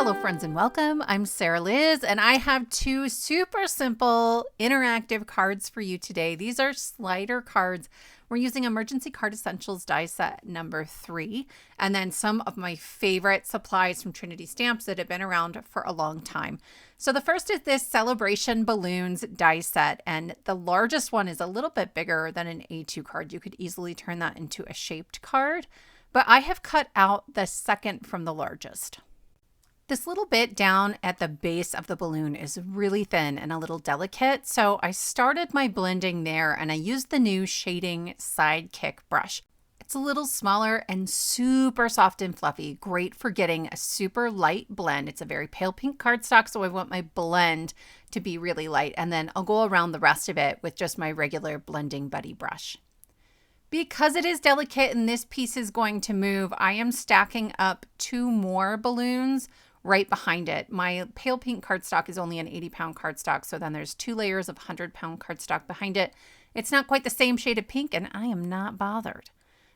Hello friends and welcome. I'm Sarah Liz and I have two super simple interactive cards for you today. These are slider cards. We're using Emergency Card Essentials die set number 3 and then some of my favorite supplies from Trinity stamps that have been around for a long time. So the first is this Celebration Balloons die set, and the largest one is a little bit bigger than an A2 card. You could easily turn that into a shaped card, but I have cut out the second from the largest. This little bit down at the base of the balloon is really thin and a little delicate, so I started my blending there and I used the new shading Sidekick brush. It's a little smaller and super soft and fluffy, great for getting a super light blend. It's a very pale pink cardstock, so I want my blend to be really light, and then I'll go around the rest of it with just my regular blending buddy brush. Because it is delicate and this piece is going to move, I am stacking up 2 more balloons right behind it. My pale pink cardstock is only an 80-pound cardstock, so then there's 2 layers of 100-pound cardstock behind it. It's not quite the same shade of pink, and I am not bothered.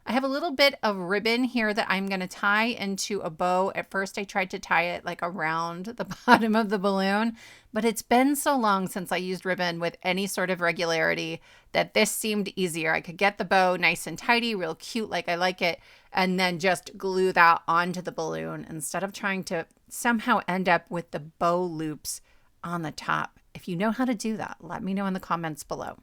I have a little bit of ribbon here that I'm going to tie into a bow. At first, I tried to tie it like around the bottom of the balloon, but it's been so long since I used ribbon with any sort of regularity that this seemed easier. I could get the bow nice and tidy, real cute like I like it, and then just glue that onto the balloon instead of trying to somehow end up with the bow loops on the top. If you know how to do that, let me know in the comments below.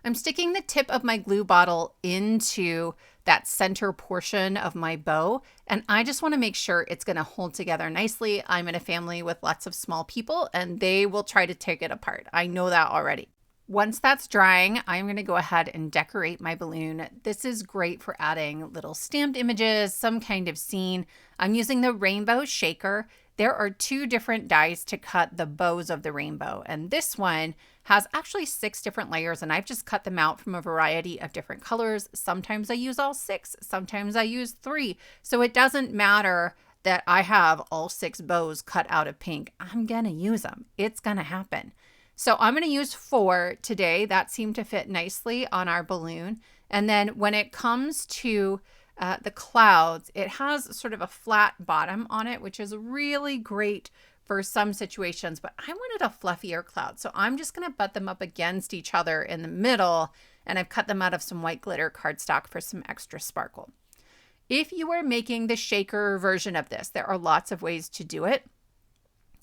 I'm sticking the tip of my glue bottle into that center portion of my bow, and I just want to make sure it's going to hold together nicely. I'm in a family with lots of small people, and they will try to take it apart. I know that already. Once that's drying, I'm going to go ahead and decorate my balloon. This is great for adding little stamped images, some kind of scene. I'm using the rainbow shaker. There are 2 different dies to cut the bows of the rainbow, and this one has actually 6 different layers, and I've just cut them out from a variety of different colors. Sometimes I use all 6, sometimes I use 3, so it doesn't matter that I have all 6 bows cut out of pink. I'm gonna use them. It's gonna happen. So I'm gonna use 4 today. That seemed to fit nicely on our balloon. And then when it comes to the clouds, it has sort of a flat bottom on it, which is really great for some situations, but I wanted a fluffier cloud. So I'm just gonna butt them up against each other in the middle, and I've cut them out of some white glitter cardstock for some extra sparkle. If you are making the shaker version of this, there are lots of ways to do it.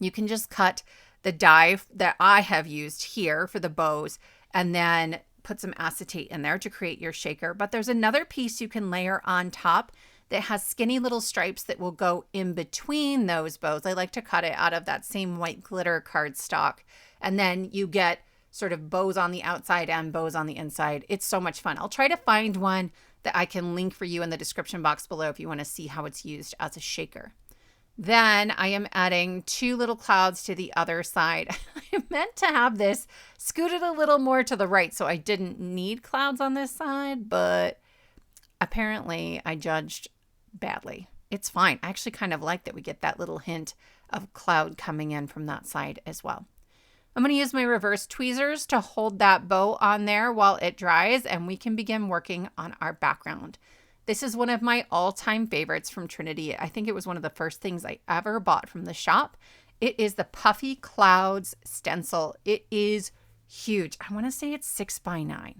You can just cut the die that I have used here for the bows and then put some acetate in there to create your shaker. But there's another piece you can layer on top that has skinny little stripes that will go in between those bows. I like to cut it out of that same white glitter cardstock. And then you get sort of bows on the outside and bows on the inside. It's so much fun. I'll try to find one that I can link for you in the description box below if you want to see how it's used as a shaker. Then I am adding 2 little clouds to the other side. I meant to have this scooted a little more to the right, so I didn't need clouds on this side, but apparently I judged badly. It's fine. I actually kind of like that we get that little hint of cloud coming in from that side as well. I'm going to use my reverse tweezers to hold that bow on there while it dries, and we can begin working on our background. This is one of my all-time favorites from Trinity. I think it was one of the first things I ever bought from the shop. It is the Puffy Clouds stencil. It is huge. I want to say it's 6x9.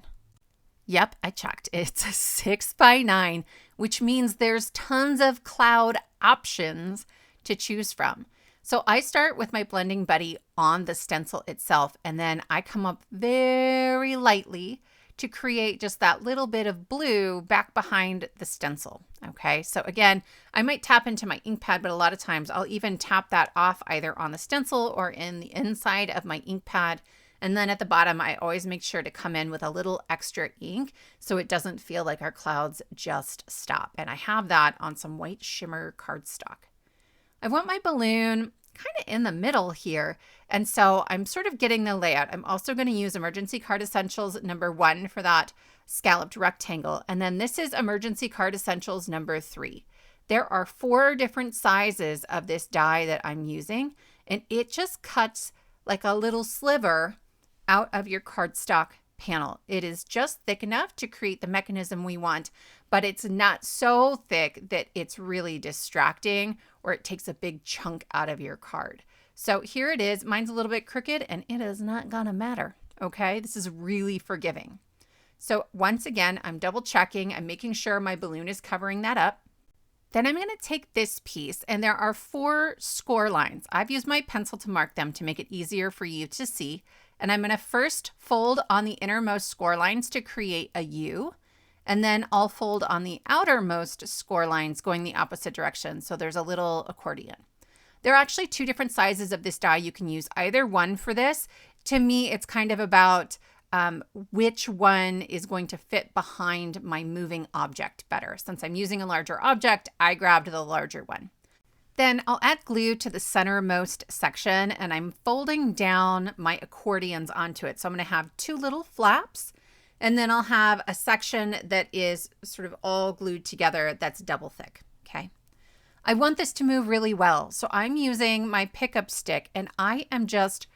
Yep, I checked. It's a 6x9, which means there's tons of cloud options to choose from. So I start with my blending buddy on the stencil itself, and then I come up very lightly to create just that little bit of blue back behind the stencil. Okay, so again, I might tap into my ink pad, but a lot of times I'll even tap that off either on the stencil or in the inside of my ink pad. And then at the bottom, I always make sure to come in with a little extra ink so it doesn't feel like our clouds just stop. And I have that on some white shimmer cardstock. I want my balloon kind of in the middle here. And so I'm sort of getting the layout. I'm also going to use Emergency Card Essentials number 1 for that scalloped rectangle. And then this is Emergency Card Essentials number 3. There are 4 different sizes of this die that I'm using, and it just cuts like a little sliver out of your cardstock panel. It is just thick enough to create the mechanism we want, but it's not so thick that it's really distracting or it takes a big chunk out of your card. So here it is. Mine's a little bit crooked and it is not gonna matter, okay? This is really forgiving. So once again, I'm double checking. I'm making sure my balloon is covering that up. Then I'm gonna take this piece, and there are 4 score lines. I've used my pencil to mark them to make it easier for you to see. And I'm gonna first fold on the innermost score lines to create a U. And then I'll fold on the outermost score lines going the opposite direction. So there's a little accordion. There are actually 2 different sizes of this die. You can use either one for this. To me, it's kind of about which one is going to fit behind my moving object better. Since I'm using a larger object, I grabbed the larger one. Then I'll add glue to the centermost section, and I'm folding down my accordions onto it. So I'm going to have 2 little flaps, and then I'll have a section that is sort of all glued together that's double thick, okay? I want this to move really well, so I'm using my pickup stick, and I am just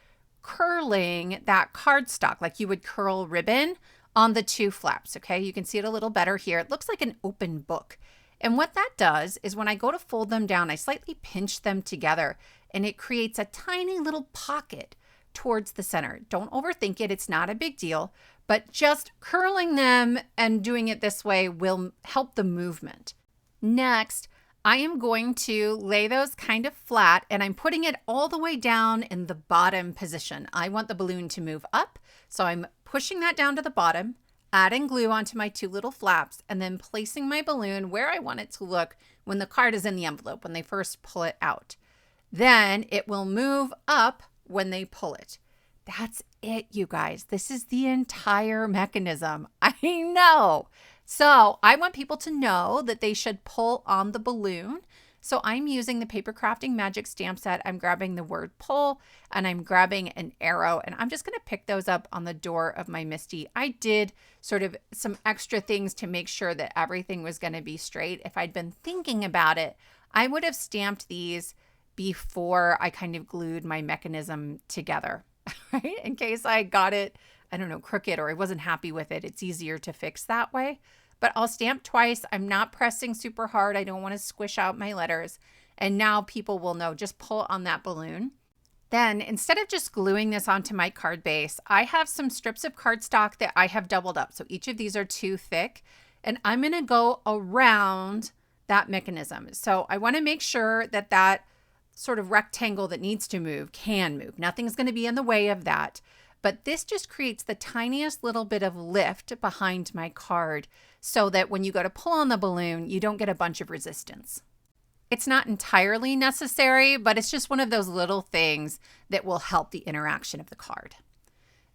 curling that cardstock like you would curl ribbon on the 2 flaps, okay? You can see it a little better here. It looks like an open book. And what that does is when I go to fold them down, I slightly pinch them together and it creates a tiny little pocket towards the center. Don't overthink it. It's not a big deal, but just curling them and doing it this way will help the movement. Next, I am going to lay those kind of flat, and I'm putting it all the way down in the bottom position. I want the balloon to move up, so I'm pushing that down to the bottom, adding glue onto my 2 little flaps, and then placing my balloon where I want it to look when the card is in the envelope, when they first pull it out. Then it will move up when they pull it. That's it, you guys. This is the entire mechanism. I know. So I want people to know that they should pull on the balloon. So I'm using the Papercrafting Magic Stamp Set. I'm grabbing the word pull, and I'm grabbing an arrow, and I'm just going to pick those up on the door of my Misty. I did sort of some extra things to make sure that everything was going to be straight. If I'd been thinking about it, I would have stamped these before I kind of glued my mechanism together, right? In case I got it, I don't know, crooked, or I wasn't happy with it. It's easier to fix that way. But I'll stamp twice. I'm not pressing super hard. I don't want to squish out my letters. And now people will know, just pull on that balloon. Then instead of just gluing this onto my card base, I have some strips of cardstock that I have doubled up. So each of these are 2 thick, and I'm going to go around that mechanism. So I want to make sure that that sort of rectangle that needs to move can move. Nothing's going to be in the way of that. But this just creates the tiniest little bit of lift behind my card so that when you go to pull on the balloon, you don't get a bunch of resistance. It's not entirely necessary, but it's just one of those little things that will help the interaction of the card.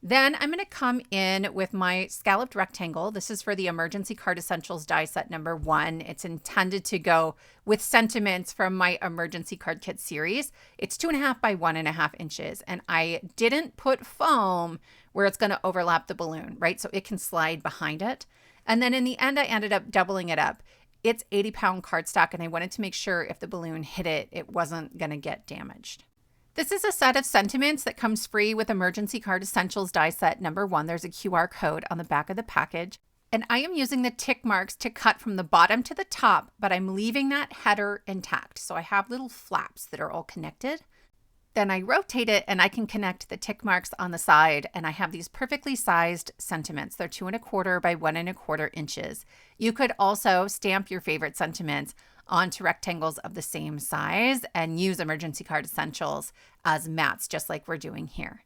Then I'm going to come in with my scalloped rectangle. This is for the Emergency Card Essentials die set number 1. It's intended to go with sentiments from my Emergency Card Kit series. It's 2.5 by 1.5 inches, and I didn't put foam where it's going to overlap the balloon, right? So it can slide behind it. And then in the end, I ended up doubling it up. It's 80-pound cardstock, and I wanted to make sure if the balloon hit it, it wasn't going to get damaged. This is a set of sentiments that comes free with Emergency Card Essentials die set number 1. There's a QR code on the back of the package. And I am using the tick marks to cut from the bottom to the top, but I'm leaving that header intact. So I have little flaps that are all connected. Then I rotate it and I can connect the tick marks on the side, and I have these perfectly sized sentiments. They're 2.25 by 1.25 inches. You could also stamp your favorite sentiments onto rectangles of the same size and use Emergency Card Essentials as mats, just like we're doing here.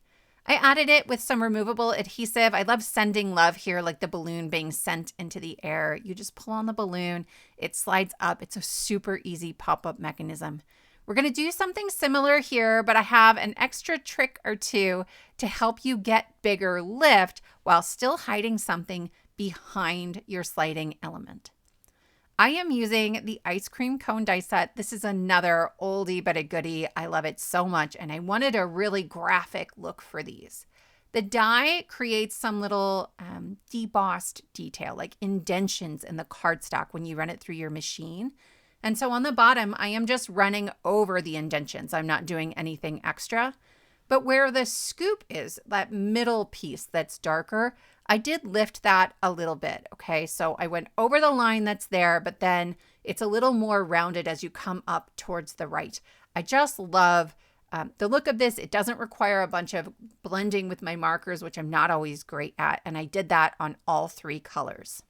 I added it with some removable adhesive. I love sending love here, like the balloon being sent into the air. You just pull on the balloon, it slides up. It's a super easy pop-up mechanism. We're going to do something similar here, but I have an extra trick or 2 to help you get bigger lift while still hiding something behind your sliding element. I am using the ice cream cone die set. This is another oldie but a goodie. I love it so much, and I wanted a really graphic look for these. The die creates some little debossed detail, like indentions in the cardstock when you run it through your machine. And so on the bottom, I am just running over the indentions. I'm not doing anything extra. But where the scoop is, that middle piece that's darker, I did lift that a little bit, okay? So I went over the line that's there, but then it's a little more rounded as you come up towards the right. I just love the look of this. It doesn't require a bunch of blending with my markers, which I'm not always great at, and I did that on all 3 colors.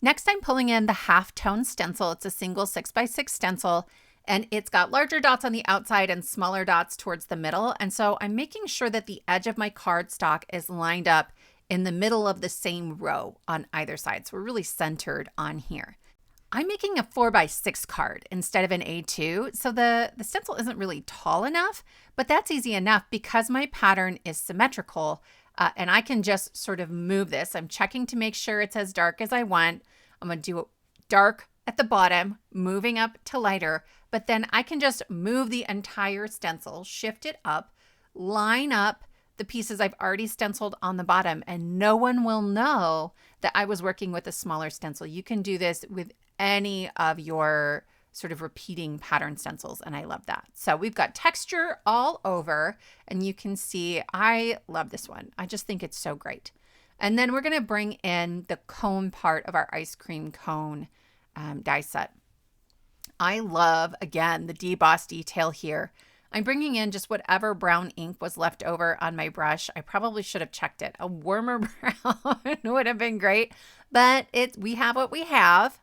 Next, I'm pulling in the Halftone stencil. It's a single 6x6 stencil, and it's got larger dots on the outside and smaller dots towards the middle. And so I'm making sure that the edge of my cardstock is lined up in the middle of the same row on either side. So we're really centered on here. I'm making a 4x6 card instead of an A2. So the stencil isn't really tall enough, but that's easy enough because my pattern is symmetrical. And I can just sort of move this. I'm checking to make sure it's as dark as I want. I'm going to do it dark at the bottom, moving up to lighter, but then I can just move the entire stencil, shift it up, line up the pieces I've already stenciled on the bottom, and no one will know that I was working with a smaller stencil. You can do this with any of your sort of repeating pattern stencils, and I love that. So we've got texture all over, and you can see I love this one. I just think it's so great. And then we're going to bring in the cone part of our ice cream cone die set. I love, again, the deboss detail here. I'm bringing in just whatever brown ink was left over on my brush. I probably should have checked it. A warmer brown would have been great, but we have what we have.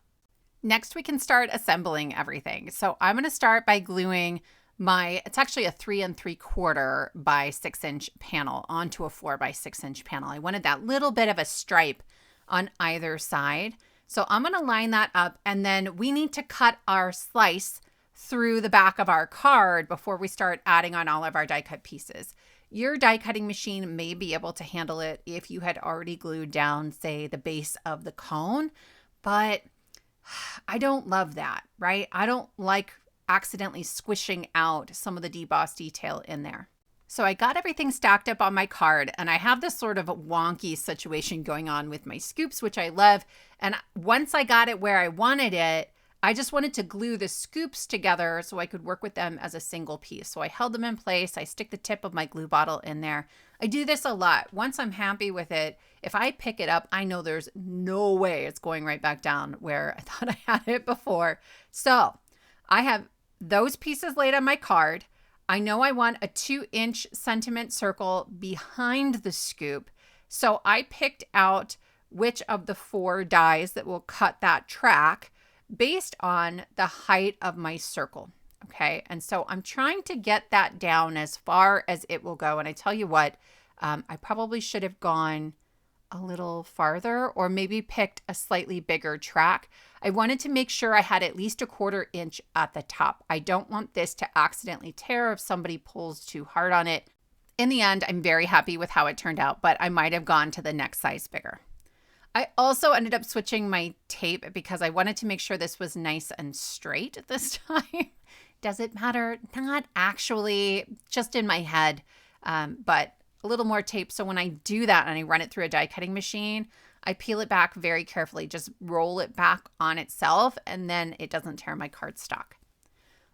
Next, we can start assembling everything. So I'm going to start by gluing it's actually a 3 3/4 by 6 inch panel onto a 4 by 6 inch panel. I wanted that little bit of a stripe on either side. So I'm going to line that up, and then we need to cut our slice through the back of our card before we start adding on all of our die cut pieces. Your die cutting machine may be able to handle it if you had already glued down, say, the base of the cone, but I don't love that, right? I don't like accidentally squishing out some of the deboss detail in there. So I got everything stacked up on my card, and I have this sort of wonky situation going on with my scoops, which I love. And once I got it where I wanted it, I just wanted to glue the scoops together so I could work with them as a single piece. So I held them in place. I stick the tip of my glue bottle in there. I do this a lot. Once I'm happy with it, if I pick it up, I know there's no way it's going right back down where I thought I had it before. So I have those pieces laid on my card. I know I want a 2-inch sentiment circle behind the scoop. So I picked out which of the 4 dies that will cut that track based on the height of my circle. Okay. And so I'm trying to get that down as far as it will go. And I tell you what, I probably should have gone a little farther or maybe picked a slightly bigger track. I wanted to make sure I had at least a 1/4 inch at the top. I don't want this to accidentally tear if somebody pulls too hard on it. In the end, I'm very happy with how it turned out, but I might have gone to the next size bigger. I also ended up switching my tape because I wanted to make sure this was nice and straight this time. Does it matter? Not actually, just in my head, but a little more tape. So when I do that and I run it through a die cutting machine, I peel it back very carefully, just roll it back on itself, and then it doesn't tear my cardstock.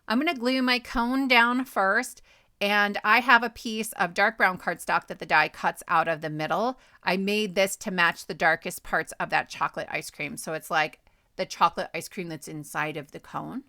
I'm going to glue my cone down first, and I have a piece of dark brown cardstock that the die cuts out of the middle. I made this to match the darkest parts of that chocolate ice cream. So it's like the chocolate ice cream that's inside of the cone.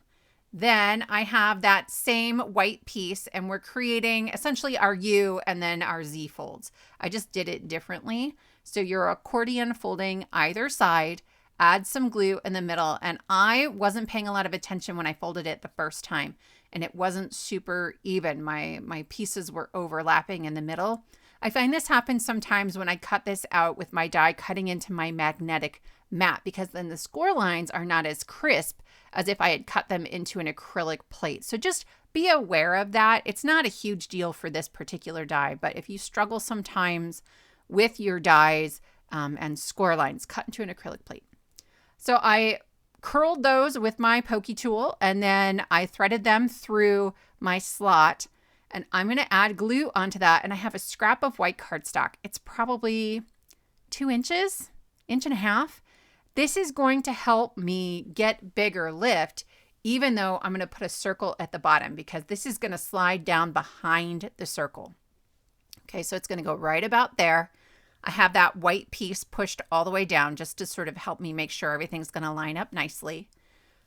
Then I have that same white piece, and we're creating essentially our U and then our Z folds. I just did it differently. So you're accordion folding either side, add some glue in the middle. And I wasn't paying a lot of attention when I folded it the first time, and it wasn't super even. My pieces were overlapping in the middle. I find this happens sometimes when I cut this out with my die cutting into my magnetic mat, because then the score lines are not as crisp as if I had cut them into an acrylic plate. So just be aware of that. It's not a huge deal for this particular die, but if you struggle sometimes with your dies and score lines, cut into an acrylic plate. So I curled those with my pokey tool, and then I threaded them through my slot, and I'm going to add glue onto that. And I have a scrap of white cardstock. It's probably 2 inches, 1.5 inches. This is going to help me get bigger lift, even though I'm going to put a circle at the bottom, because this is going to slide down behind the circle. Okay, so it's going to go right about there. I have that white piece pushed all the way down just to sort of help me make sure everything's going to line up nicely.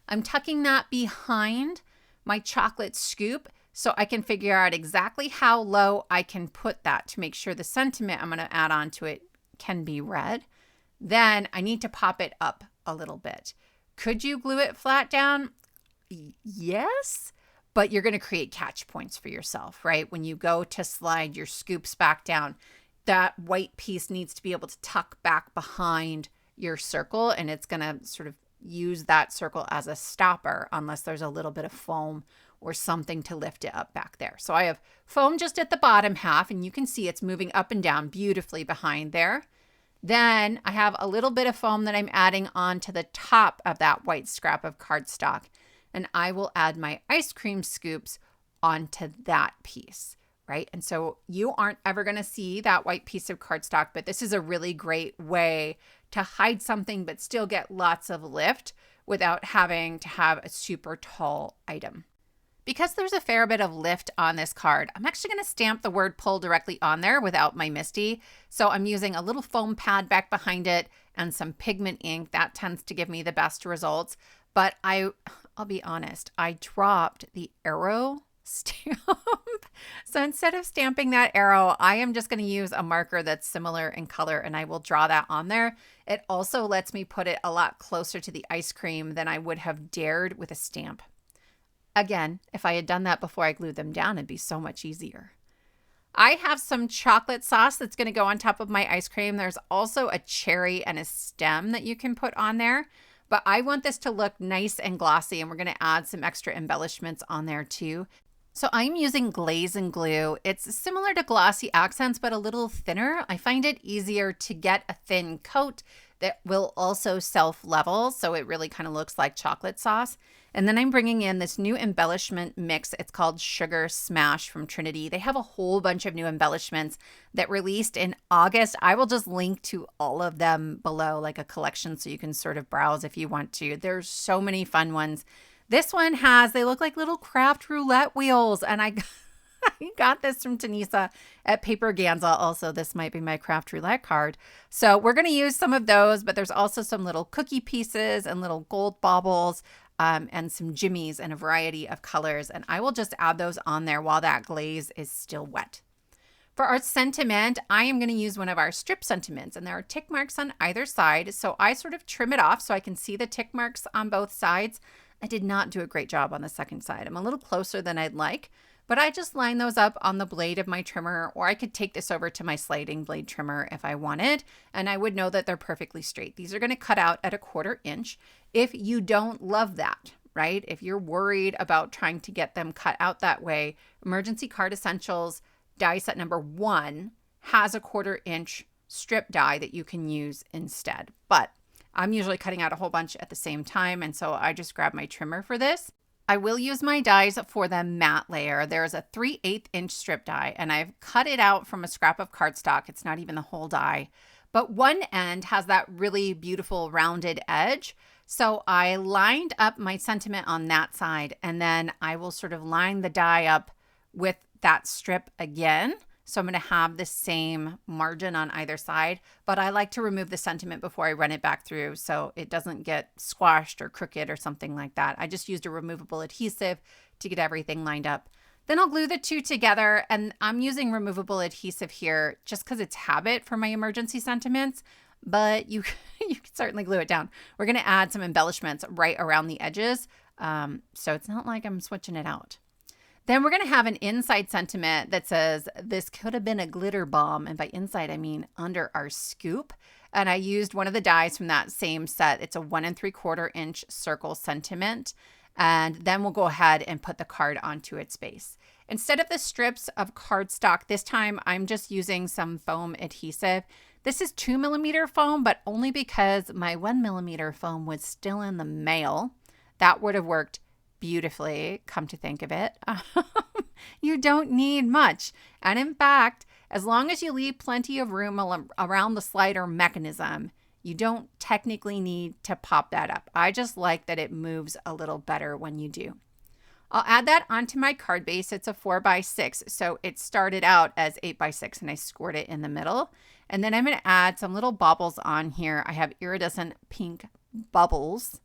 I'm tucking that behind my chocolate scoop so I can figure out exactly how low I can put that to make sure the sentiment I'm going to add on to it can be read. Then I need to pop it up a little bit. Could you glue it flat down? Yes, but you're going to create catch points for yourself, right? When you go to slide your scoops back down, that white piece needs to be able to tuck back behind your circle, and it's going to sort of use that circle as a stopper unless there's a little bit of foam or something to lift it up back there. So I have foam just at the bottom half, and you can see it's moving up and down beautifully behind there. Then I have a little bit of foam that I'm adding onto the top of that white scrap of cardstock, and I will add my ice cream scoops onto that piece, right? And so you aren't ever going to see that white piece of cardstock, but this is a really great way to hide something but still get lots of lift without having to have a super tall item. Because there's a fair bit of lift on this card, I'm actually going to stamp the word pull directly on there without my MISTI. So I'm using a little foam pad back behind it and some pigment ink. That tends to give me the best results. But I'll be honest, I dropped the arrow stamp. So instead of stamping that arrow, I am just going to use a marker that's similar in color, and I will draw that on there. It also lets me put it a lot closer to the ice cream than I would have dared with a stamp. Again, if I had done that before I glued them down, it'd be so much easier. I have some chocolate sauce that's going to go on top of my ice cream. There's also a cherry and a stem that you can put on there, but I want this to look nice and glossy, and we're going to add some extra embellishments on there too. So I'm using glaze and glue. It's similar to glossy accents, but a little thinner. I find it easier to get a thin coat that will also self-level, so it really kind of looks like chocolate sauce. And then I'm bringing in this new embellishment mix. It's called Sugar Smash from Trinity. They have a whole bunch of new embellishments that released in August. I will just link to all of them below, like a collection, so you can sort of browse if you want to. There's so many fun ones. This one they look like little craft roulette wheels, and I got this from Tanisa at Papercrafting. Also, this might be my craft roulette card. So we're going to use some of those, but there's also some little cookie pieces and little gold baubles and some jimmies in a variety of colors. And I will just add those on there while that glaze is still wet. For our sentiment, I am going to use one of our strip sentiments, and there are tick marks on either side. So I sort of trim it off so I can see the tick marks on both sides. I did not do a great job on the second side. I'm a little closer than I'd like, but I just line those up on the blade of my trimmer, or I could take this over to my sliding blade trimmer if I wanted, and I would know that they're perfectly straight. These are going to cut out at 1/4 inch. If you don't love that, right? If you're worried about trying to get them cut out that way, Emergency Card Essentials die set number 1 has a 1/4 inch strip die that you can use instead. But I'm usually cutting out a whole bunch at the same time, and so I just grab my trimmer for this. I will use my dies for the matte layer. There's a 3/8 inch strip die, and I've cut it out from a scrap of cardstock. It's not even the whole die, but one end has that really beautiful rounded edge. So I lined up my sentiment on that side, and then I will sort of line the die up with that strip again. So I'm going to have the same margin on either side, but I like to remove the sentiment before I run it back through so it doesn't get squashed or crooked or something like that. I just used a removable adhesive to get everything lined up. Then I'll glue the two together, and I'm using removable adhesive here just because it's habit for my emergency sentiments, but you can certainly glue it down. We're going to add some embellishments right around the edges, so it's not like I'm switching it out. Then we're going to have an inside sentiment that says, "This could have been a glitter bomb." And by inside, I mean under our scoop. And I used one of the dies from that same set. It's a 1 3/4 inch circle sentiment. And then we'll go ahead and put the card onto its base. Instead of the strips of cardstock, this time I'm just using some foam adhesive. This is 2mm foam, but only because my 1mm foam was still in the mail. That would have worked beautifully, come to think of it. You don't need much. And in fact, as long as you leave plenty of room around the slider mechanism, you don't technically need to pop that up. I just like that it moves a little better when you do. I'll add that onto my card base. It's a 4x6. So it started out as 8x6 and I scored it in the middle. And then I'm going to add some little baubles on here. I have iridescent pink bubbles.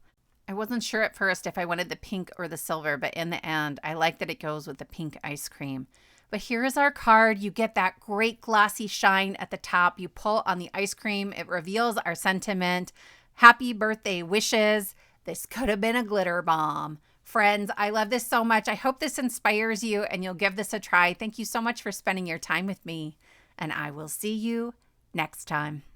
I wasn't sure at first if I wanted the pink or the silver, but in the end, I like that it goes with the pink ice cream. But here is our card. You get that great glossy shine at the top. You pull on the ice cream. It reveals our sentiment. Happy birthday wishes. This could have been a glitter bomb. Friends, I love this so much. I hope this inspires you and you'll give this a try. Thank you so much for spending your time with me, and I will see you next time.